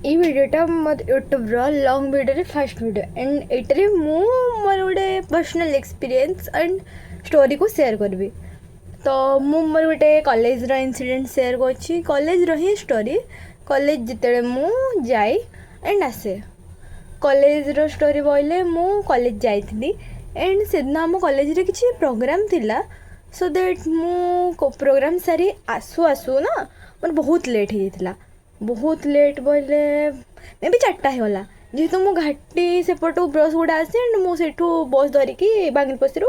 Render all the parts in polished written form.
ये भिडियोटा मत YouTube long video fast video and एटारे मु मोर गोटे पर्सनल एक्सपीरियंस एंड स्टोरी को शेयर करबी। तो मु मोर गोटे कॉलेज रो इंसिडेंट शेयर करछि, कॉलेज रो ही स्टोरी। कॉलेज जिते मु जाई एंड आसे कॉलेज रो स्टोरी बोले मु कॉलेज जाइथिली एंड सेदिन आम कॉलेज रे किछि प्रोग्राम थिला। सो दैट मु प्रोग्राम सारी आसु आसु ना मोर बहुत लेट हो जाइथिला। बहुत लेट बोले मे भी 4टा होगा जेहेतु मु घाटी सेपटू बस गुड़ा आसे एंड मुझे बस धरिकी बांगिलपसी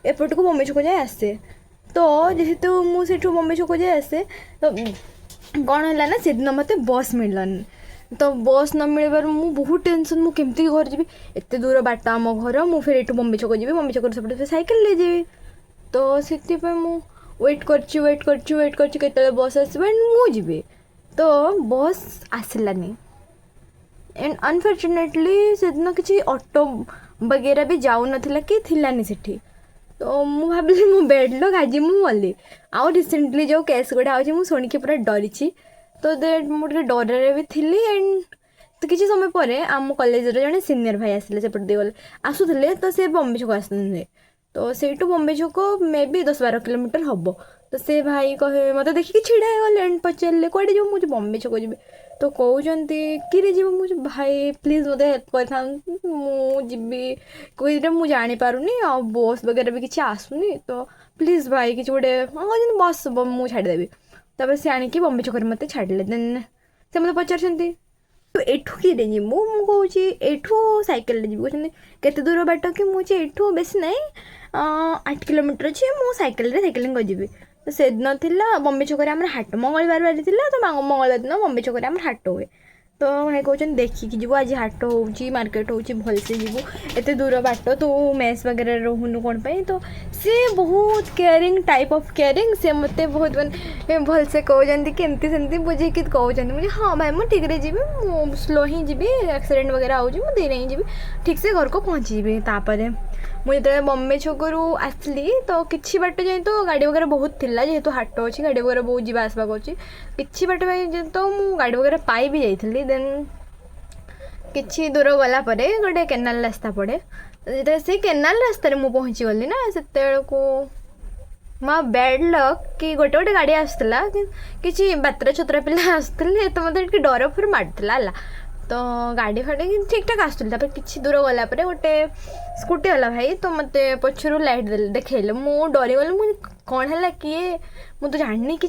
एपट को बम्बई छक जाए आसे। तो जेहेतु मुझे बम्बई छक जाए आसे तो कौन है ना सेदिन मत बस मिललानी। तो बस न मिलबार मु बहुत टेंशन मु केमती घर जी एत दूर बाट आम घर मु फिर ये बम्बई छक जी बम्बई छक सेपटे सैकेल ले जी। तो से मु वेट कर केते बस आसो एंड मु जी। तो बस आसलानी एंड अनफर्चुनेटली से दिन किसी ऑटो वगैरह भी जाऊ नथिला कि थिलानी सेठी। तो मु भाविली मो बेड लग आज मु गली आउ रिसेंटली जो केस गुड़ा आज मु शुणिकी पूरा डरी। तो दैट मुझे डर भी थी एंड तो किसी समय पर आम कॉलेज जड़े सीनियर भाई आसिले सेपट दे गले आसुले तो से बम्बई छक आसते। तो सेठू बम्बई छक मे बी 10-12 किलोमीटर हम। तो से भाई कहे मत देखिए छिड़ा गले एंड पचारे कड़े जो मुझे बम्बई छक जी। तो कहते कि जी मुझे भाई प्लीज मत हेल्प करी कोई मुझे जापारूनी आ बस वगैरह भी किसी आसुनी। तो प्लीज भाई किसी गोटे बस मुझे छाड़देवी। तब से आणिकी बम्बई छक मत छाड़े देन से मत पचार तो एठू कि कहूँ एठू सैकेल जी कहते केते दूर बाट कि मुझे एठू बेस ना 8 किलोमीटर अच्छे मुझे सैकेलिंग जी। तो से दिन थी बम्बई छक हाट मंगलवार बार तो मंगलवार दिन बम्बई छक हाट हुए। तो भाई कहते देखिकी जीव आज हाट हो मार्केट हो भलसे जीव एत दूर बाट तू मेस वगैरह रोहनु कौन पाई। तो सी बहुत केयरिंग टाइप ऑफ केयरिंग से मत बहुत मैंने भलसे कहते केमती सेमती बुझे कहते मुझे हाँ भाई मुझे ठीक जी मु स्लो ही जी एक्सीडेंट वगैरह आऊँगी मुझे नहीं जी ठीक से घर को पहुँची जी। मुझे जो बम्बई छकरू आसली तो किसी बाट जाए तो गाड़ी वगैरह बहुत थिला जेहेतु हाट अच्छी गाड़ी वगैरह बहुत जावा आसवा कि बाट तो मुझे गाड़ी वगैरह पाई भी जाइली। देन किसी दूर गला गोटे केनाल रास्ता पड़े जो से केनाल रास्तार मुझे पहुँची गली ना से मो बैड लक कि गोटे गोटे गाड़ी आसला कि बातरा छतरा पिला आसते तो मतलब डर फिर मारला। तो गाड़ी फाड़ी ठीक ठाक आसुला कि दूर गला गोटे स्कूटी वाला भाई तो मत पछरू लाइट देखले मु डरी गली मुझे कौन है किए मु तो जानी कि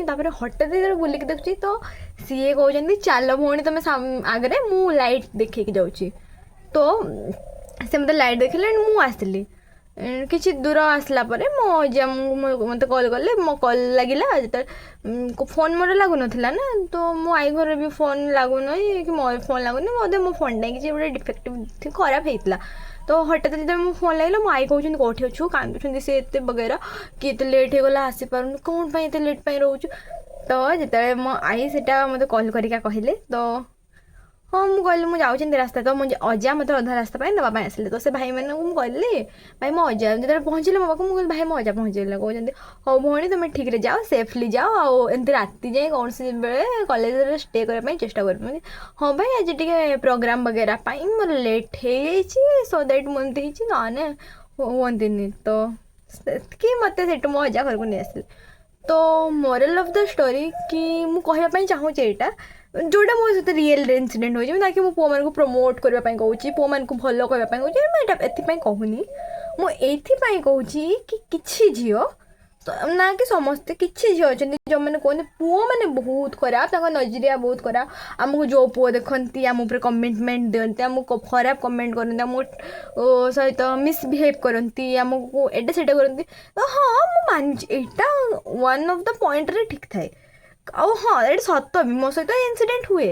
हठात बुलिक देखुची। तो सी कहते चल भौणी तुम आगे मु लाइट देखे जाऊँगी। तो से मत लाइट देखले मु आसली किसी दूर आसला मो अजा मत कॉल कले मो कॉल लगिला जो फोन मोर लगुन ना। तो मो आई घर भी फोन लगुन कि मो फोन लगुन बोधे मो फोन टाइम किसी गोटे डिफेक्टिव खराब होता। तो हठात जो मो फोन लगे मो आई कहते कौटे अच्छु कांदुं सी एत वगैरह कि एत लेट होगा आसीपार कौन एत लेट रोच। तो जिते मो आई से मत कॉल करिका कहले तो हाँ मुझे कहली मुझे जाऊँगी रास्ता। तो मुझे अजा मत अधा रास्ता नापी आसिले। तो से भाई मैंने मुझे कहली भाई मो अजा जो पहुँचले मो पाक मुझे भाई मो अजा पहुँचले कहते हाँ भौणी तुम ठीक रे जाओ सेफली जाओ आउ एमती राति जाए कौन सी बेले कॉलेज स्टे करने चेष्टा कर। हाँ भाई आज टे प्रोग्राम वगैरह मोर लेट हो सो दैट मुझे ना हमें तो कि मत से मो अजा घर को नहीं आसिले। तो मोरल ऑफ द स्टोरी कि मुझे चाहूँगी यहाँ जोटा मो सहित रियल इनसीडेंट हो ताकि मो पुआ को प्रमोट करने कहूँ पुआ को भल कहना कहूँ मुझे कहूनी मुझे कहूँ कि किसी झील तो ना कि समस्ते किसी झील अच्छा जो मैंने कहते पुआ मैंने बहुत खराब नजरिया बहुत खराब आमको जो पुआ देखती आम कमिटमेंट दिखती आमको खराब कमेंट करती आम सहित मिसबिहेव करती आमको एटा सेटा करती। तो हाँ मुझे मानी यहाँ वन ऑफ द पॉइंट ठीक थाए आ हाँ ये सत भी मो सहित इनसीडेंट हुए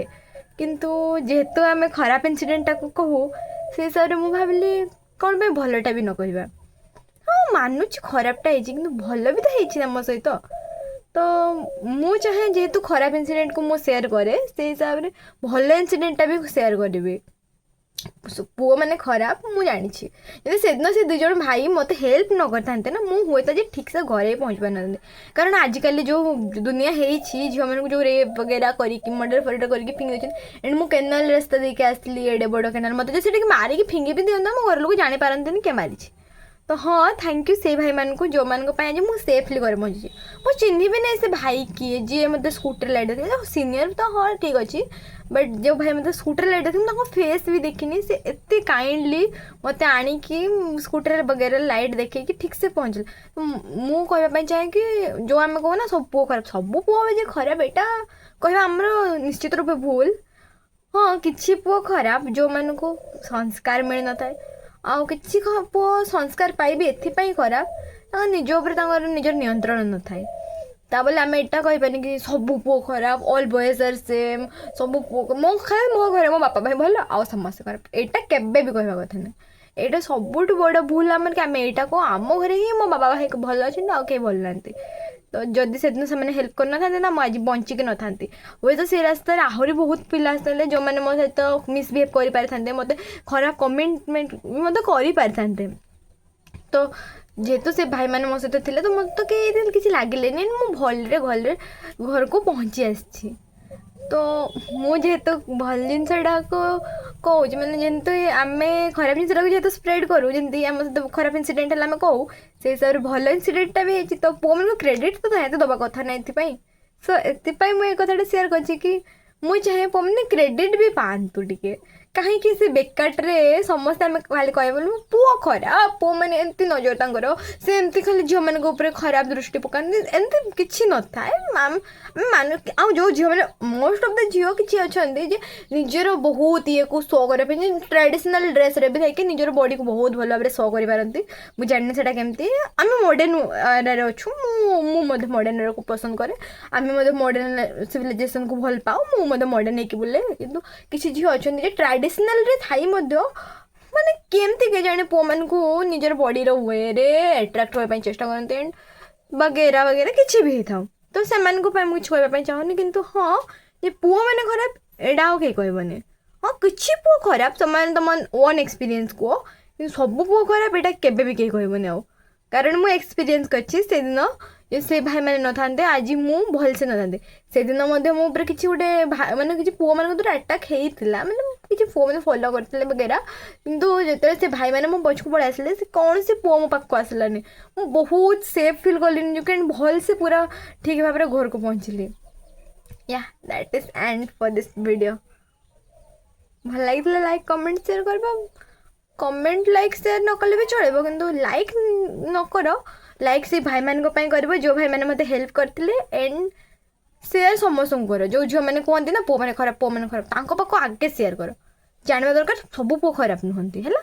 किंतु जेहेतु आम खराब इनसीडेंट कहूँ से हिसाब से मुझे भाविली कौन पे भलटा भी न कहवा। हाँ मानुची खराबटा हो भल भी तो हो मो सहित। तो मु चाहे जेहेतु खराब इनसीडेंट को मु शेयर करे से हिसाब से भल इनसीडेंटा भी शेयर करी। ପୁଅ ମାନେ ଖରାପ ମୁଁ ଜାଣିଛି। ଯଦି ସେଦିନ ସେ 2 ଜଣ ଭାଇ ମୋତେ ହେଲ୍ପ ନ କରିଥାନ୍ତେ ନା, ମୁଁ ହୁଏତ ଯେ ଠିକ୍ସେ ଘରେ ପହଞ୍ଚି ପାରିନଥାନ୍ତି। କାରଣ ଆଜିକାଲି ଯେଉଁ ଦୁନିଆ ହେଇଛି, ଝିଅମାନଙ୍କୁ ଯେଉଁ ରେପ୍ ବଗେରା କରିକି ମର୍ଡର ଫର୍ଡର କରିକି ଫିଙ୍ଗି ଦେଉଛନ୍ତି। ଏଣ୍ଡ ମୁଁ କେନାଲ ରାସ୍ତା ଦେଇକି ଆସିଥିଲି, ଏଡ଼େ ବଡ଼ କେନାଲ, ମୋତେ ଯଦି ସେଠିକି ମାରିକି ଫିଙ୍ଗି ବି ଦିଅନ୍ତା, ମୋ ଘର ଲୋକ ଜାଣିପାରନ୍ତେନି କିଏ ମାରିଛି। ତ ହଁ, ଥ୍ୟାଙ୍କ ୟୁ ସେଇ ଭାଇମାନଙ୍କୁ ଯେଉଁମାନଙ୍କ ପାଇଁ ଆଜି ମୁଁ ସେଫ୍ଲି ଘରେ ପହଞ୍ଚିଛି। ମୁଁ ଚିହ୍ନିବି ନାହିଁ ସେ ଭାଇ କିଏ, ଯିଏ ମୋତେ ସ୍କୁଟିରେ ଲାଇଟ୍ ଦେଇଥିଲେ। ସିନିୟର ତ ହଁ ଠିକ୍ ଅଛି, ବଟ୍ ଯେଉଁ ଭାଇ ମୋତେ ସ୍କୁଟିରେ ଲାଇଟ୍ ଦେଇଥିଲେ, ମୁଁ ତାଙ୍କ ଫେସ୍ ବି ଦେଖିନି। ସେ ଏତେ କାଇଣ୍ଡଲି ମୋତେ ଆଣିକି ସ୍କୁଟିରେ ବଗେରା ଲାଇଟ୍ ଦେଖେଇକି ଠିକ୍ସେ ପହଞ୍ଚିଲେ। ମୁଁ କହିବା ପାଇଁ ଚାହେଁ କି ଯେଉଁ ଆମେ କହୁନା ସବୁ ପୁଅ ଖରାପ, ସବୁ ପୁଅ ଯେ ଖରାପ ଏଇଟା କହିବା ଆମର ନିଶ୍ଚିତ ରୂପେ ଭୁଲ। ହଁ, କିଛି ପୁଅ ଖରାପ ଯେଉଁମାନଙ୍କୁ ସଂସ୍କାର ମିଳିନଥାଏ, ଆଉ କିଛି ପୁଅ ସଂସ୍କାର ପାଇବି ଏଥିପାଇଁ ଖରାପ ତାଙ୍କ ନିଜ ଉପରେ ତାଙ୍କର ନିଜର ନିୟନ୍ତ୍ରଣ ନଥାଏ। ତା ବୋଲି ଆମେ ଏଇଟା କହିବାନି କି ସବୁ ପୁଅ ଖରାପ, ଅଲ୍ ବଏଜ୍ ଆର୍ ସେମ୍, ସବୁ ପୁଅ ମୋ ଘରେ ମୋ ବାପା ଭାଇ ଭଲ ଆଉ ସମସ୍ତେ ଖରାପ, ଏଇଟା କେବେ ବି କହିବା କଥା ନାହିଁ। ଏଇଟା ସବୁଠୁ ବଡ଼ ଭୁଲ ଆମର କି ଆମେ ଏଇଟା କହୁ ଆମ ଘରେ ହିଁ ମୋ ବାବା ଭାଇ ଭଲ ଅଛନ୍ତି ଆଉ କେହି ଭଲ ନାହାନ୍ତି। ତ ଯଦି ସେଦିନ ସେମାନେ ହେଲ୍ପ କରିନଥାନ୍ତେ ନା, ମୁଁ ଆଜି ବଞ୍ଚିକି ନଥାନ୍ତି। ହୁଏତ ସେ ରାସ୍ତାରେ ଆହୁରି ବହୁତ ପିଲା ଆସିଥାନ୍ତେ ଯେଉଁମାନେ ମୋ ସହିତ ମିସବିହେଭ୍ କରିପାରିଥାନ୍ତେ, ମୋତେ ଖରାପ କମେଣ୍ଟମେଣ୍ଟ ମଧ୍ୟ କରିପାରିଥାନ୍ତେ। ତ ଯେହେତୁ ସେ ଭାଇମାନେ ମୋ ସହିତ ଥିଲେ, ତ ମୋତେ ତ କେହି କିଛି ଲାଗିଲେନି। ମୁଁ ଭଲରେ ଘରକୁ ପହଞ୍ଚି ଆସିଛି। ତ ମୁଁ ଯେହେତୁ ଭଲ ଜିନିଷଟାକୁ କହୁଛି, ମାନେ ଯେମିତି ଆମେ ଖରାପ ଜିନିଷଟାକୁ ଯେହେତୁ ସ୍ପ୍ରେଡ୍ କରୁ, ଯେମିତି ଆମ ସହିତ ଖରାପ ଇନସିଡେଣ୍ଟ ହେଲେ ଆମେ କହୁ, ସେଇ ହିସାବରେ ଭଲ ଇନସିଡେଣ୍ଟଟା ବି ହେଇଛି। ତ ପୁଅମାନଙ୍କୁ କ୍ରେଡ଼ିଟ୍ ତ ନିହାତି ଦେବା କଥା ନାହିଁ ଏଥିପାଇଁ। ସୋ ଏଥିପାଇଁ ମୁଁ ଏ କଥାଟା ସେୟାର କରିଛି କି ମୁଁ ଚାହେଁ ପୁଅମାନେ କ୍ରେଡ଼ିଟ୍ ବି ପାଆନ୍ତୁ ଟିକେ। କାହିଁକି ସେ ବେକାରଟାରେ ସମସ୍ତେ ଆମେ ଖାଲି କହିବା ବୋଲି ପୁଅ ଖରାପ, ପୁଅମାନେ ଏମିତି ନଜର ତାଙ୍କର, ସେ ଏମିତି ଖାଲି ଝିଅମାନଙ୍କ ଉପରେ ଖରାପ ଦୃଷ୍ଟି ପକାନ୍ତି, ଏମିତି କିଛି ନଥାଏ। ଆମେ ଆଉ ଯେଉଁ ଝିଅମାନେ ମୋଷ୍ଟ ଅଫ୍ ଦ ଝିଅ କିଛି ଅଛନ୍ତି ଯେ ନିଜର ବହୁତ ଇଏକୁ ଶୋ କରିବା ପାଇଁ ଟ୍ରାଡ଼ିସନାଲ୍ ଡ୍ରେସ୍ରେ ବି ଥାଇକି ନିଜର ବଡ଼ିକୁ ବହୁତ ଭଲ ଭାବରେ ଶୋ କରିପାରନ୍ତି। ମୁଁ ଜାଣିନି ସେଇଟା କେମିତି। ଆମେ ମଡ଼ର୍ଣ୍ଣ ଏରାରେ ଅଛୁ, ମୁଁ ମଧ୍ୟ ମଡ଼ର୍ଣ୍ଣ ଏରାକୁ ପସନ୍ଦ କରେ। ଆମେ ମଧ୍ୟ ମଡ଼ର୍ଣ୍ଣ ସିଭିଲାଇଜେସନ୍କୁ ଭଲ ପାଉ, ମୁଁ ମଧ୍ୟ ମଡ଼ର୍ଣ୍ଣ ହେଇକି ବୁଲେ। କିନ୍ତୁ କିଛି ଝିଅ ଅଛନ୍ତି ଯେ ଟ୍ରାଡ଼ିସନାଲ୍ରେ ଥାଇ ମଧ୍ୟ ମାନେ କେମିତି କେଜାଣି ପୁଅମାନଙ୍କୁ ନିଜର ବଡ଼ିର ୱେରେ ଆଟ୍ରାକ୍ଟ କରିବା ପାଇଁ ଚେଷ୍ଟା କରନ୍ତି, ବଗେରା ବଗେରା କିଛି ବି ହେଇଥାଉ। ତ ସେମାନଙ୍କ ପାଇଁ ମୁଁ କିଛି କହିବା ପାଇଁ ଚାହୁଁନି। କିନ୍ତୁ ହଁ, ଯେ ପୁଅମାନେ ଖରାପ ଏଇଟା ଆଉ କେହି କହିବନି। ହଁ, କିଛି ପୁଅ ଖରାପ, ସେମାନେ ତମ ଓନ୍ ଏକ୍ସପିରିଏନ୍ସ କୁହ, କିନ୍ତୁ ସବୁ ପୁଅ ଖରାପ ଏଇଟା କେବେ ବି କେହି କହିବନି ଆଉ। କାରଣ ମୁଁ ଏକ୍ସପିରିଏନ୍ସ କରିଛି, ସେଦିନ ସେ ଭାଇମାନେ ନଥାନ୍ତେ ଆଜି ମୁଁ ଭଲସେ ନଥାନ୍ତି। ସେଦିନ ମଧ୍ୟ ମୋ ଉପରେ କିଛି ଗୋଟେ ମାନେ କିଛି ପୁଅମାନଙ୍କ ଦ୍ୱାରା ଆଟାକ୍ ହେଇଥିଲା, ମାନେ କିଛି ପୁଅମାନେ ଫଲୋ କରିଥିଲେ ବଗେରା। କିନ୍ତୁ ଯେତେବେଳେ ସେ ଭାଇମାନେ ମୋ ପଛକୁ ପଳେଇ ଆସିଲେ, ସେ କୌଣସି ପୁଅ ମୋ ପାଖକୁ ଆସିଲାନି। ମୁଁ ବହୁତ ସେଫ୍ ଫିଲ୍ କଲିନି, ଯୋଉ କାରଣ ଭଲସେ ପୁରା ଠିକ୍ ଭାବରେ ଘରକୁ ପହଞ୍ଚିଲି। That is end for this video. ଭଲ ଲାଗିଥିଲା ଲାଇକ୍ କମେଣ୍ଟ ସେୟାର କରିବା। କମେଣ୍ଟ ଲାଇକ୍ ସେୟାର ନ କଲେ ବି ଚଳିବ, କିନ୍ତୁ ଲାଇକ୍ ନ କର। ଲାଇକ୍ ସେଇ ଭାଇମାନଙ୍କ ପାଇଁ କରିବ ଯେଉଁ ଭାଇମାନେ ମୋତେ ହେଲ୍ପ କରିଥିଲେ। ଏଣ୍ଡ ସେୟାର ସମସ୍ତଙ୍କୁ କର। ଯେଉଁ ଝିଅମାନେ କୁହନ୍ତି ନା ପୁଅମାନେ ଖରାପ ତାଙ୍କ ପାଖକୁ ଆଗେ ସେୟାର କର। ଜାଣିବା ଦରକାର ସବୁ ପୁଅ ଖରାପ ନୁହନ୍ତି ହେଲା।